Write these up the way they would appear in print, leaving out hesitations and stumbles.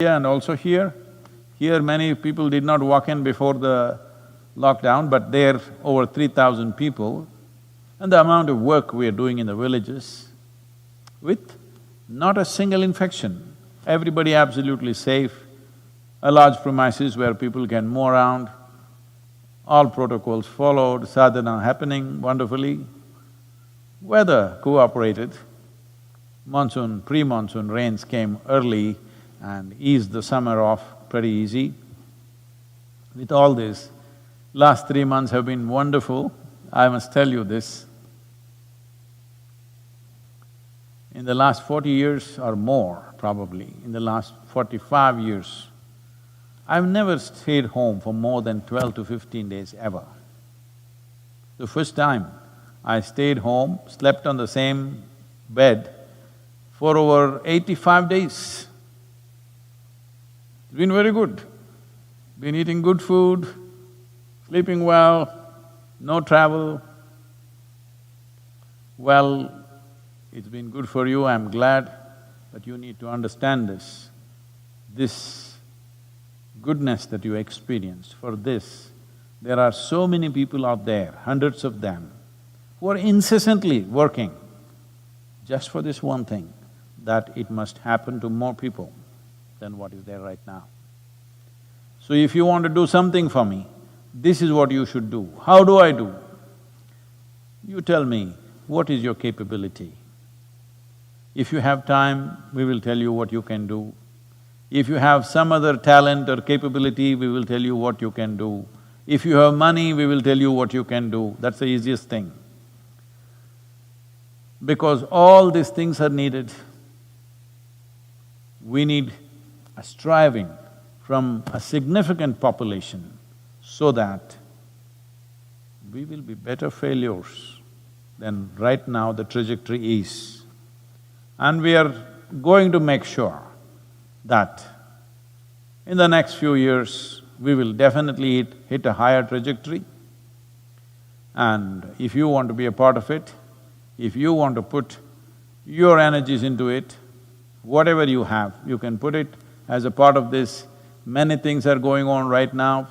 And also here. Here many people did not walk in before the lockdown, but there over 3,000 people. And the amount of work we are doing in the villages with not a single infection, everybody absolutely safe, a large premises where people can move around, all protocols followed, sadhana happening wonderfully. Weather cooperated, pre-monsoon rains came early and eased the summer off pretty easy. With all this, last 3 months have been wonderful. I must tell you this. In the last 40 years or more, probably, in the last 45 years, I've never stayed home for more than 12 to 15 days ever. The first time I stayed home, slept on the same bed for over 85 days. It's been very good. Been eating good food, sleeping well, no travel. Well, it's been good for you, I'm glad, but you need to understand this. This goodness that you experienced, for this, there are so many people out there, hundreds of them, who are incessantly working just for this one thing, that it must happen to more people than what is there right now. So if you want to do something for me, this is what you should do. How do I do? You tell me, what is your capability? If you have time, we will tell you what you can do. If you have some other talent or capability, we will tell you what you can do. If you have money, we will tell you what you can do. That's the easiest thing. Because all these things are needed. We need a striving from a significant population so that we will be better failures than right now the trajectory is. And we are going to make sure that in the next few years, we will definitely hit a higher trajectory. And if you want to be a part of it, if you want to put your energies into it, whatever you have, you can put it as a part of this. Many things are going on right now.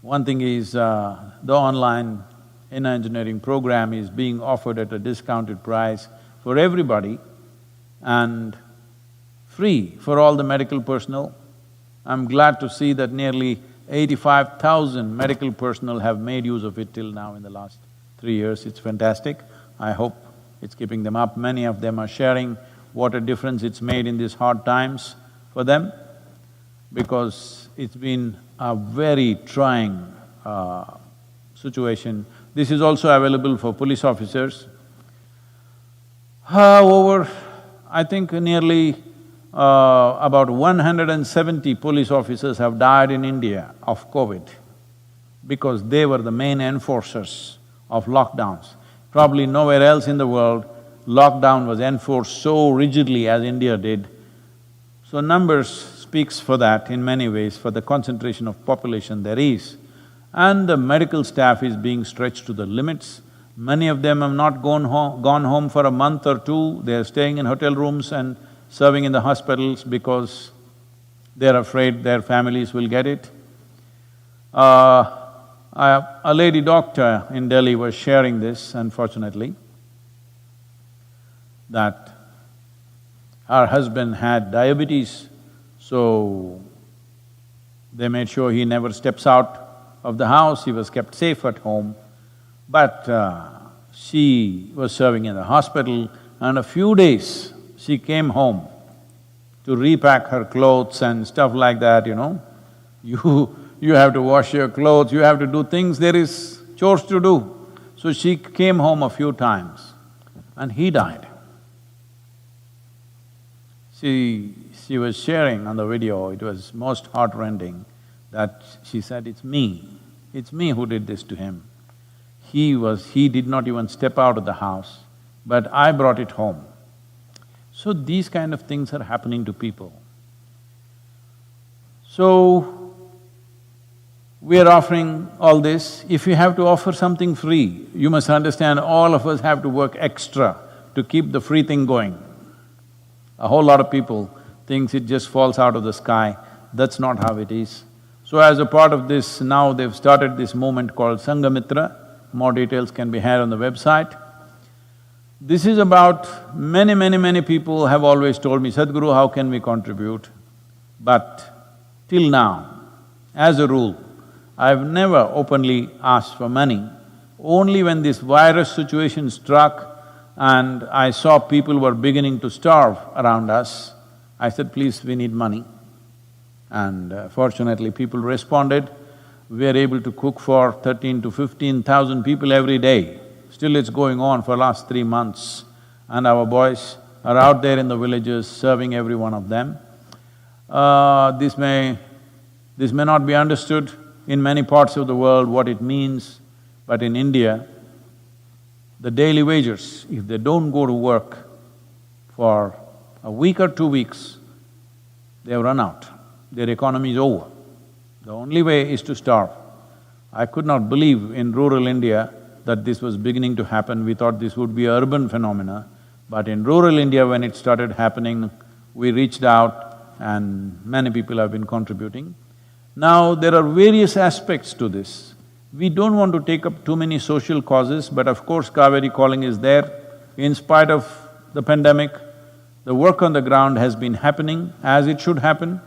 One thing is, the online inner engineering program is being offered at a discounted price for everybody and free for all the medical personnel. I'm glad to see that nearly 85,000 medical personnel have made use of it till now in the last 3 years. It's fantastic. I hope it's keeping them up. Many of them are sharing what a difference it's made in these hard times for them, because it's been a very trying situation. This is also available for police officers. I think nearly about 170 police officers have died in India of COVID because they were the main enforcers of lockdowns. Probably nowhere else in the world lockdown was enforced so rigidly as India did. So numbers speaks for that in many ways, for the concentration of population there is. And the medical staff is being stretched to the limits. Many of them have not gone home for a month or two, they're staying in hotel rooms and serving in the hospitals because they're afraid their families will get it. A lady doctor in Delhi was sharing this, unfortunately, that her husband had diabetes, so they made sure he never steps out of the house, he was kept safe at home. But she was serving in the hospital, and a few days she came home to repack her clothes and stuff like that, you know. You have to wash your clothes, you have to do things, there is chores to do. So she came home a few times and he died. She was sharing on the video, it was most heartrending, that she said, it's me who did this to him. He did not even step out of the house, but I brought it home. So these kind of things are happening to people. So, we are offering all this. If you have to offer something free, you must understand all of us have to work extra to keep the free thing going. A whole lot of people thinks it just falls out of the sky. That's not how it is. So as a part of this, now they've started this movement called Sangamitra. More details can be had on the website. This is about… many people have always told me, Sadhguru, how can we contribute? But till now, as a rule, I've never openly asked for money. Only when this virus situation struck and I saw people were beginning to starve around us, I said, please, we need money. And fortunately, people responded. We are able to cook for 13 to 15,000 people every day. Still it's going on for last 3 months. And our boys are out there in the villages serving every one of them. This may not be understood in many parts of the world what it means, but in India, the daily wagers, if they don't go to work for a week or 2 weeks, they have run out. Their economy is over. The only way is to starve. I could not believe in rural India that this was beginning to happen. We thought this would be an urban phenomena, but in rural India when it started happening, we reached out and many people have been contributing. Now, there are various aspects to this. We don't want to take up too many social causes, but of course Kaveri calling is there. In spite of the pandemic, the work on the ground has been happening as it should happen.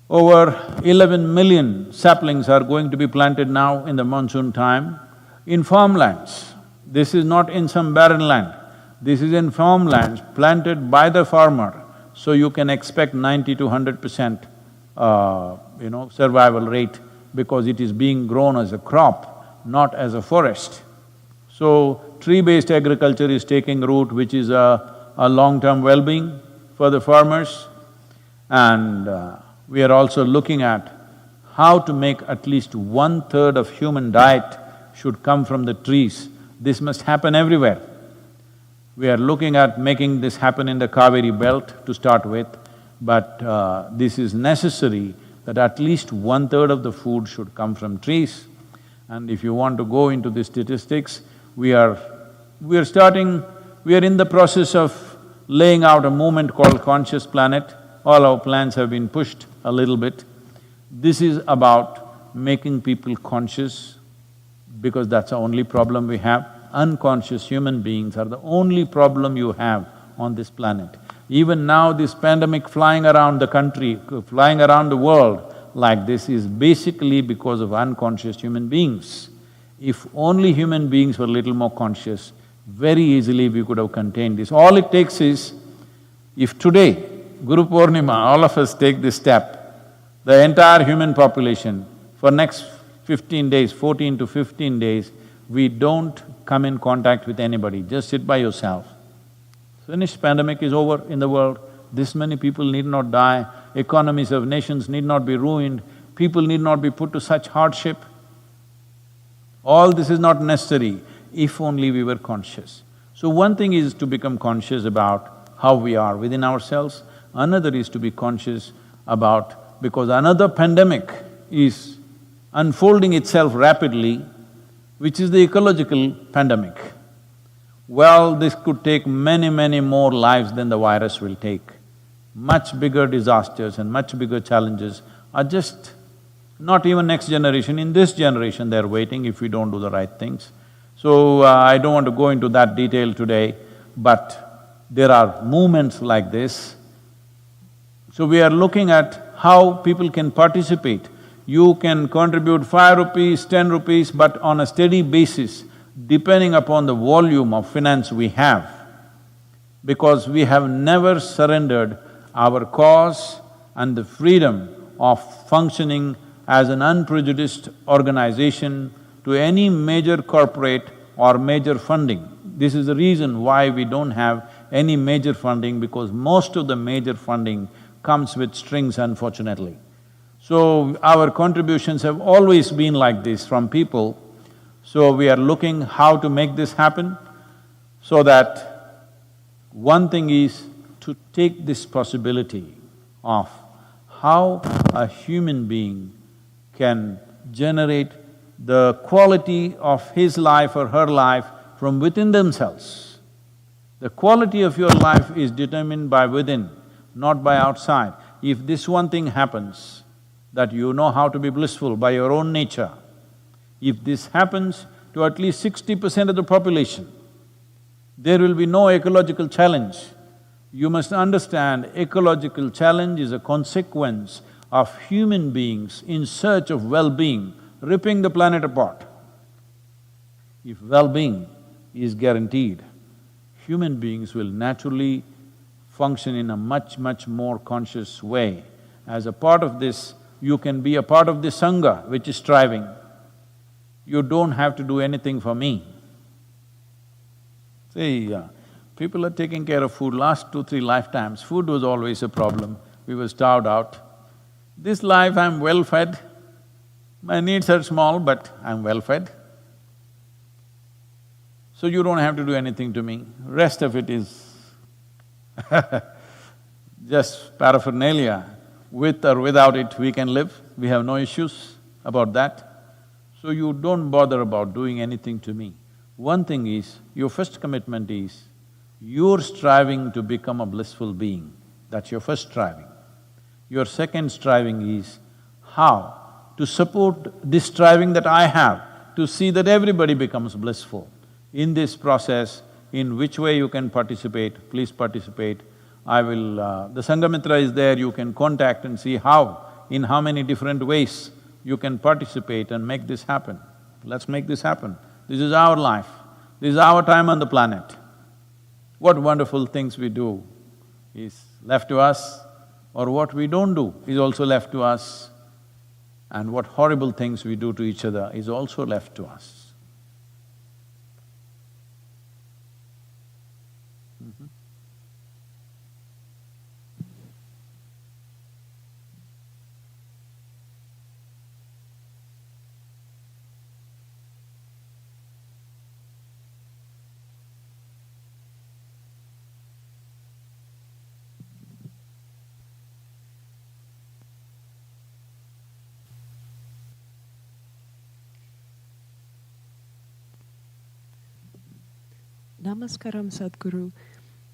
Over 11 million saplings are going to be planted now in the monsoon time in farmlands. This is not in some barren land, this is in farmlands planted by the farmer, so you can expect 90 to 100% survival rate because it is being grown as a crop, not as a forest. So, tree-based agriculture is taking root, which is a long-term well-being for the farmers. And we are also looking at how to make at least 1/3 of human diet should come from the trees. This must happen everywhere. We are looking at making this happen in the Kaveri belt to start with, but this is necessary that at least 1/3 of the food should come from trees. And if you want to go into the statistics, we are in the process of laying out a movement called Conscious Planet. All our plans have been pushed a little bit. This is about making people conscious, because that's the only problem we have. Unconscious human beings are the only problem you have on this planet. Even now, this pandemic flying around the country, flying around the world like this is basically because of unconscious human beings. If only human beings were a little more conscious, very easily we could have contained this. All it takes is, if today, Guru Purnima, all of us take this step, the entire human population, for next 15 days, 14 to 15 days, we don't come in contact with anybody, just sit by yourself. Finished, pandemic is over in the world, this many people need not die, economies of nations need not be ruined, people need not be put to such hardship. All this is not necessary if only we were conscious. So one thing is to become conscious about how we are within ourselves, another is to be conscious about… because another pandemic is unfolding itself rapidly, which is the ecological pandemic. Well, this could take many more lives than the virus will take. Much bigger disasters and much bigger challenges are just not even next generation, in this generation they're waiting if we don't do the right things. So, I don't want to go into that detail today, but there are movements like this. So we are looking at how people can participate. You can contribute 5 rupees, 10 rupees, but on a steady basis, depending upon the volume of finance we have. Because we have never surrendered our cause and the freedom of functioning as an unprejudiced organization to any major corporate or major funding. This is the reason why we don't have any major funding, because most of the major funding comes with strings, unfortunately. So, our contributions have always been like this from people. So, we are looking how to make this happen, so that one thing is to take this possibility of how a human being can generate the quality of his life or her life from within themselves. The quality of your life is determined by within. not by outside. If this one thing happens, that you know how to be blissful by your own nature, if this happens to at least 60% of the population, there will be no ecological challenge. You must understand, ecological challenge is a consequence of human beings in search of well-being, ripping the planet apart. If well-being is guaranteed, human beings will naturally function in a much, much more conscious way. As a part of this, you can be a part of the Sangha which is striving. You don't have to do anything for me. See, people are taking care of food. Last 2-3 lifetimes, food was always a problem. We were starved out. This life, I'm well-fed. My needs are small, but I'm well-fed. So you don't have to do anything to me. Rest of it is just paraphernalia. With or without it, we can live. We have no issues about that. So you don't bother about doing anything to me. One thing is, your first commitment is, you're striving to become a blissful being. That's your first striving. Your second striving is how to support this striving that I have, to see that everybody becomes blissful. In this process, in which way you can participate, please participate. The Sangamitra is there, you can contact and see how, in how many different ways you can participate and make this happen. Let's make this happen. This is our life, this is our time on the planet. What wonderful things we do is left to us, or what we don't do is also left to us, and what horrible things we do to each other is also left to us. Namaskaram, Sadhguru.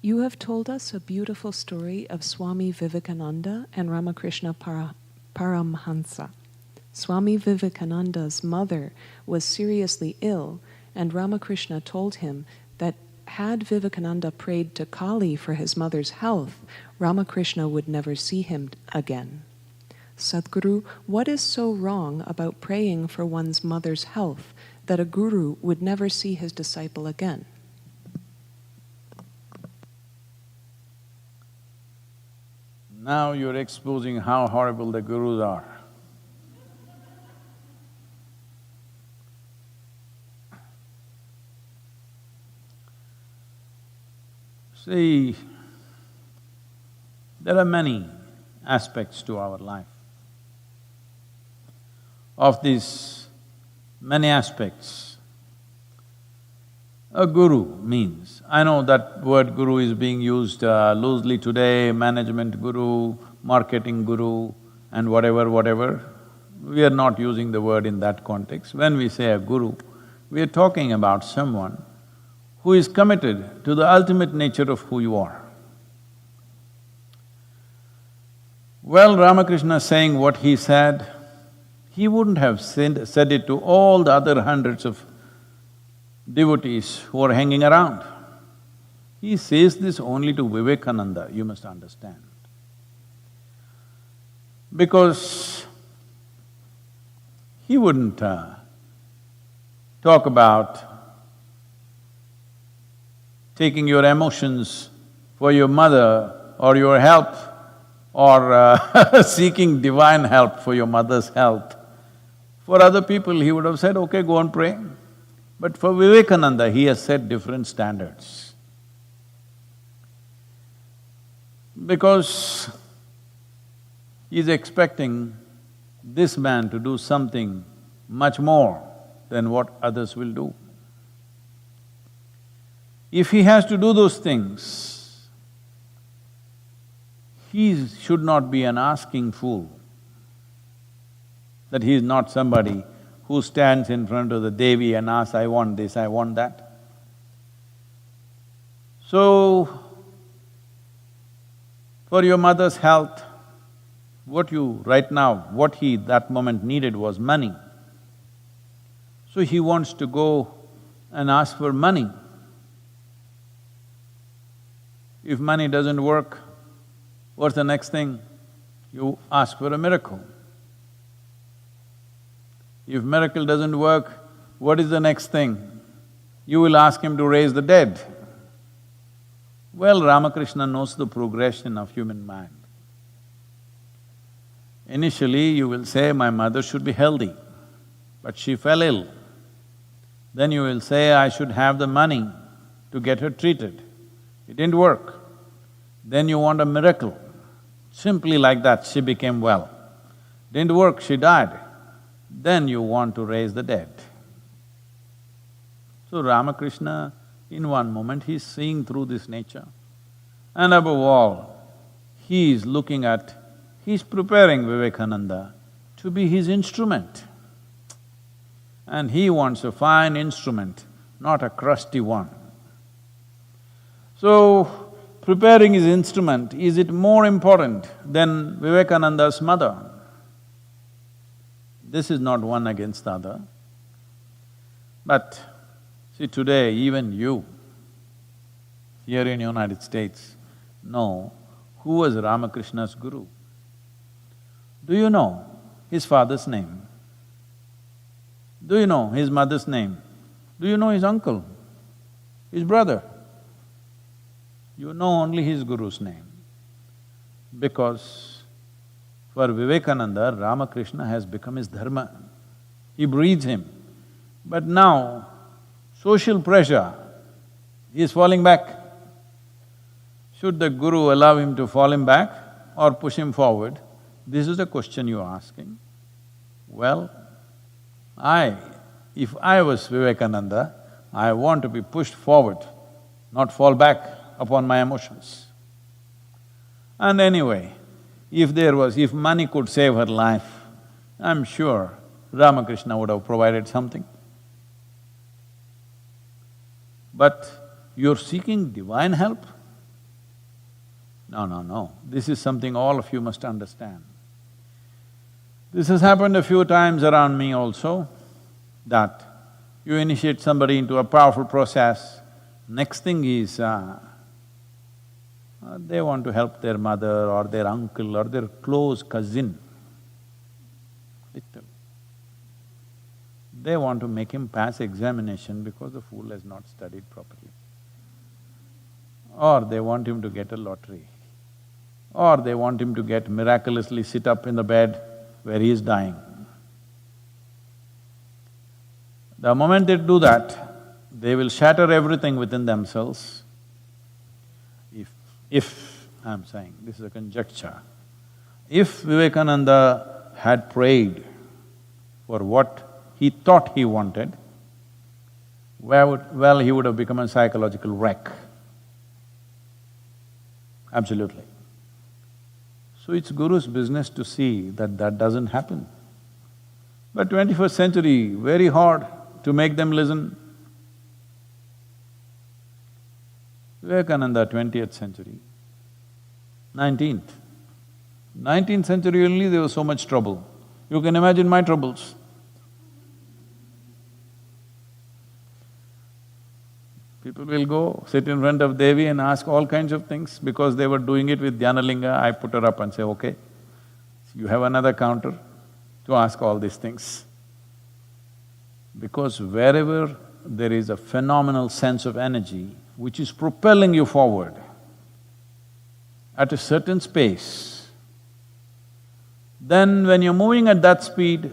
You have told us a beautiful story of Swami Vivekananda and Ramakrishna Paramhansa. Swami Vivekananda's mother was seriously ill, and Ramakrishna told him that had Vivekananda prayed to Kali for his mother's health, Ramakrishna would never see him again. Sadhguru, what is so wrong about praying for one's mother's health that a guru would never see his disciple again? Now you're exposing how horrible the gurus are. See, there are many aspects to our life. Of these many aspects, a guru means, I know that word guru is being used loosely today, management guru, marketing guru and whatever. We are not using the word in that context. When we say a guru, we are talking about someone who is committed to the ultimate nature of who you are. Well, Ramakrishna saying what he said, he wouldn't have said it to all the other hundreds of devotees who are hanging around. He says this only to Vivekananda, you must understand. Because he wouldn't talk about taking your emotions for your mother or your help, or seeking divine help for your mother's health. For other people, he would have said, okay, go and pray. But for Vivekananda, he has set different standards. Because he's expecting this man to do something much more than what others will do. If he has to do those things, he should not be an asking fool. That he is not somebody who stands in front of the Devi and asks, I want this, I want that. So, For your mother's health, what he that moment needed was money. So he wants to go and ask for money. If money doesn't work, what's the next thing? You ask for a miracle. If miracle doesn't work, what is the next thing? You will ask him to raise the dead. Well, Ramakrishna knows the progression of human mind. Initially, you will say, my mother should be healthy, but she fell ill. Then you will say, I should have the money to get her treated. It didn't work. Then you want a miracle. Simply like that, she became well. Didn't work, she died. Then you want to raise the dead. So Ramakrishna, in one moment, he's seeing through this nature. And above all, he's preparing Vivekananda to be his instrument. And he wants a fine instrument, not a crusty one. So, preparing his instrument, is it more important than Vivekananda's mother? This is not one against the other. But see, today even you, here in United States, know who was Ramakrishna's guru. Do you know his father's name? Do you know his mother's name? Do you know his uncle, his brother? You know only his guru's name. Because for Vivekananda, Ramakrishna has become his dharma. He breathes him. But now, social pressure, he is falling back. Should the guru allow him to fall him back or push him forward? This is the question you're asking. Well, if I was Vivekananda, I want to be pushed forward, not fall back upon my emotions. And anyway, if money could save her life, I'm sure Ramakrishna would have provided something. But you're seeking divine help? No, this is something all of you must understand. This has happened a few times around me also, that you initiate somebody into a powerful process, next thing is, they want to help their mother or their uncle or their close cousin. Literally. They want to make him pass examination because the fool has not studied properly. Or they want him to get a lottery. Or they want him to get miraculously sit up in the bed where he is dying. The moment they do that, they will shatter everything within themselves. If, I'm saying, this is a conjecture, if Vivekananda had prayed for what he thought he wanted, well, he would have become a psychological wreck. Absolutely. So it's Guru's business to see that that doesn't happen. But 21st century, very hard to make them listen. Vivekananda, 20th century, 19th. 19th century only there was so much trouble. You can imagine my troubles. People will go, sit in front of Devi and ask all kinds of things. Because they were doing it with Dhyanalinga, I put her up and say, okay, you have another counter to ask all these things. Because wherever there is a phenomenal sense of energy which is propelling you forward at a certain pace, then when you're moving at that speed,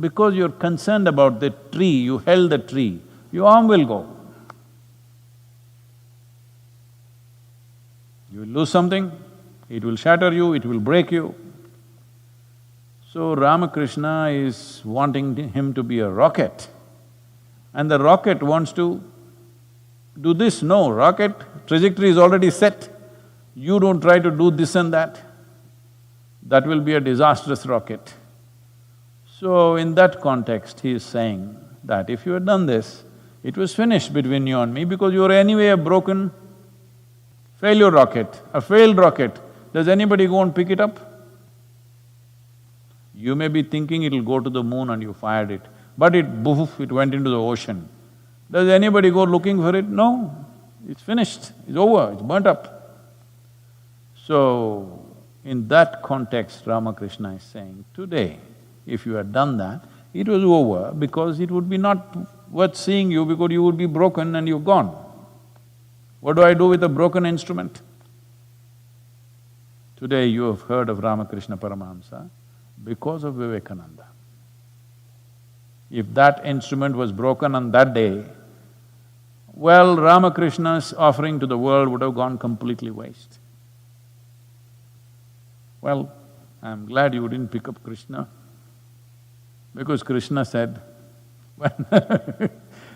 because you're concerned about the tree, you held the tree, your arm will go. You will lose something, it will shatter you, it will break you. So Ramakrishna is wanting him to be a rocket, and the rocket wants to do this. No, rocket trajectory is already set. You don't try to do this and that. That will be a disastrous rocket. So in that context, he is saying that if you had done this, it was finished between you and me because you were anyway a broken failure rocket, a failed rocket. Does anybody go and pick it up? You may be thinking it'll go to the moon and you fired it, but it went into the ocean. Does anybody go looking for it? No, it's finished, it's over, it's burnt up. So, in that context, Ramakrishna is saying, today, if you had done that, it was over because it would be not worth seeing you because you would be broken and you're gone. What do I do with a broken instrument? Today you have heard of Ramakrishna Paramahamsa because of Vivekananda. If that instrument was broken on that day, well, Ramakrishna's offering to the world would have gone completely waste. Well, I'm glad you didn't pick up Krishna, because Krishna said,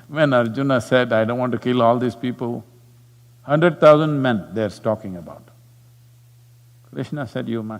when Arjuna said, I don't want to kill all these people, 100,000 men they're talking about. Krishna said, you must